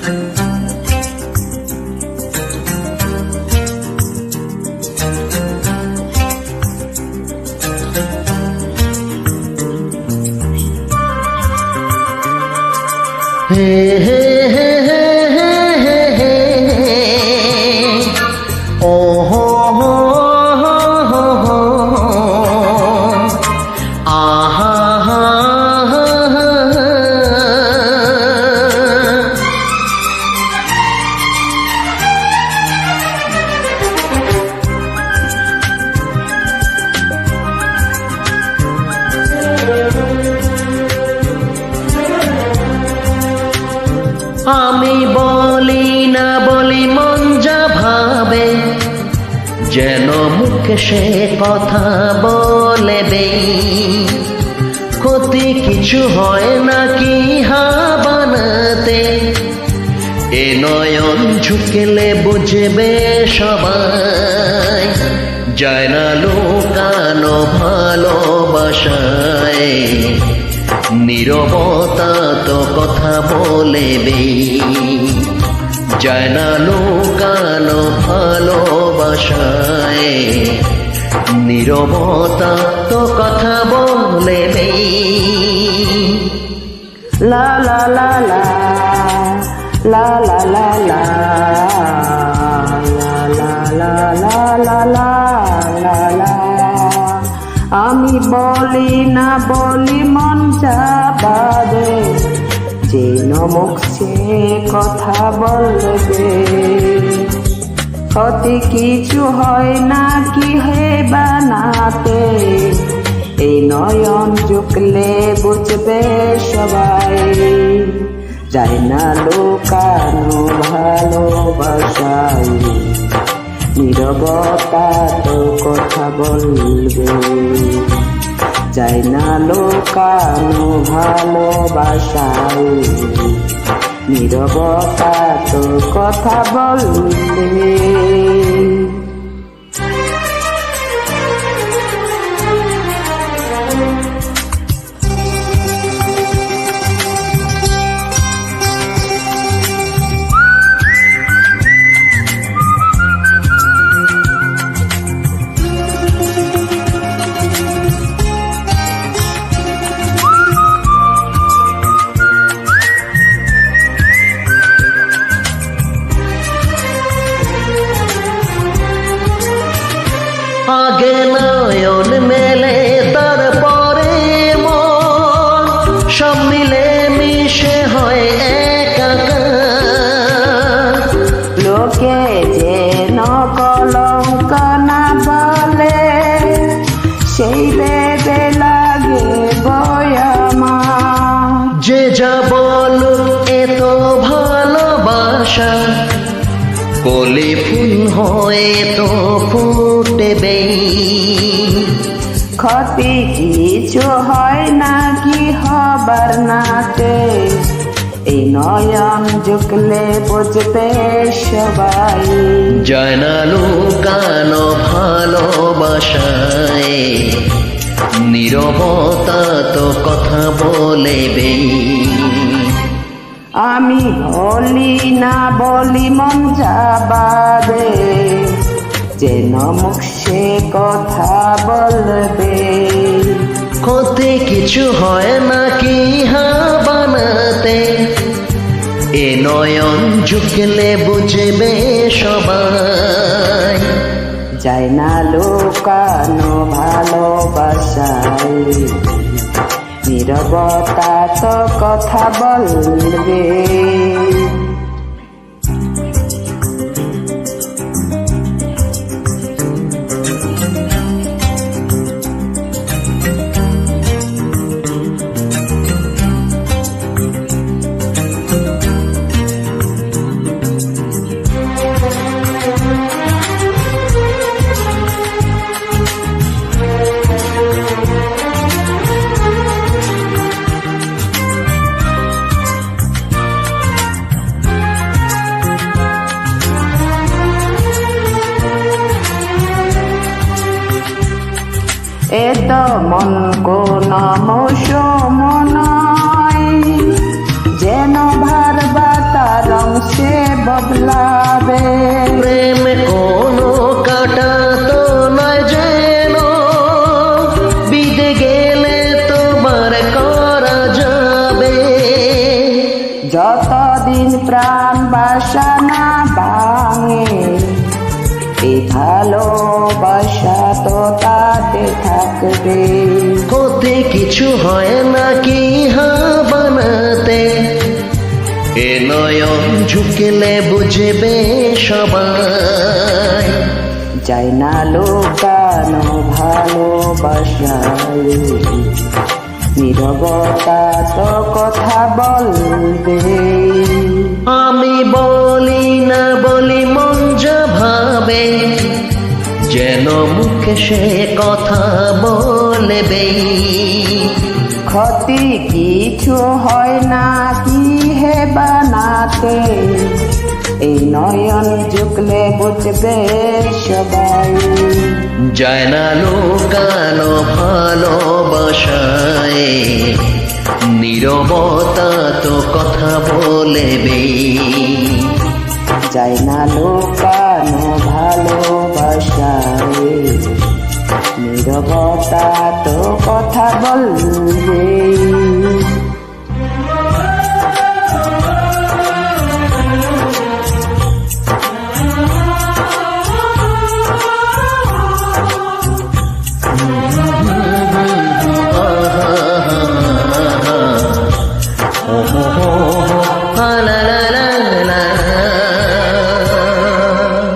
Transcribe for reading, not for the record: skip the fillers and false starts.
হে হে হে হে হে হে হে ও হো হো হো হো আহা হা আমি বলি না বলি মন যা ভাবে, যেন মুখে সে কথা বলে দেই। ক্ষতি কিছু হয় নাকি হা বানাতে, এ নয়ন ঝুঁকলে বুঝবে সবাই। যায় না লুকানো ভালোবাসায়, নীরবতা তো কথা বলবে। যায় না লুকানো ভালোবাসায়, নীরবতা তো কথা বলবে। লা লা লা লা লা লা লা লা লা লা লা লা লা লা। আমি বলি না বলি মন যা বাদে, যেন মুখ সে কথা বলবে। ক্ষতি কিছু হয় না কি হে বানাতে, এই নয়ন ঝুঁকলে বুঝবে সবাই। যায় না লুকানো ভালোবাসায়, নীরবতা তো কথা বলবে। যায় না লুকানো ভালোবাসায়, নীরবতা তো কথা বলবে। আগে নয়ন মেলে তারপরে মন, সব মিলে মিশে হয় একাকার। লোকে যেন কলঙ্ক না বলে, সেই ভেবে লাগে বয়ামা। যে যা বলুক এত ভালোবাসা, কলি ফুল হয়ে তো ফুটবে। ক্ষতি কিছু হয় না কি হবার নাতে, এই নয়ন ঝুঁকলে বুঝবে সবাই। যায় না লুকানো ভালোবাসায়, নীরবতা তো কথা বলবে। আমি বলি না বলি মন যা বাদে, যেন মুখ সে কথা বলবে। ক্ষতি কিছু হয় নাকি হা বানাতে, এ নয়ন ঝুঁকলে বুঝবে সবাই। যায় না লুকানো ভালোবাসায়, নীরবতা তো কথা বলবে। এত মন কোন মৌসুম নয়, যেন ভার বাতাস রং সে বদলাবে। প্রেম কোনো কাটা তো নয় যেন, বিদে গেলে তোমার করা যাবে। যতদিন প্রাণ বাসা না ভাঙে, এই ভালোবাসা তো তাতে থাকবে। হতে কিছু হয় না কি বানাতে, এ নয়ন ঝুঁকলে বুঝবে সবাই। যায় না লুকানো ভালোবাসায়, নীরবতা তো কথা বলবে। আমি বলি না বলি মন যা ভাবে, যেন মুখে সে কথা বলবে। ক্ষতি কিছু হয় না কি হে বানাতে, এই নয়ন ঝুঁকলে বুঝবে সবাই। যায় না লুকানো ভালোবাসায়, নীরবতা তো কথা বলবে। যায় না লুকানো ভালোবাসায়, নীরবতা তো কথা বলবে।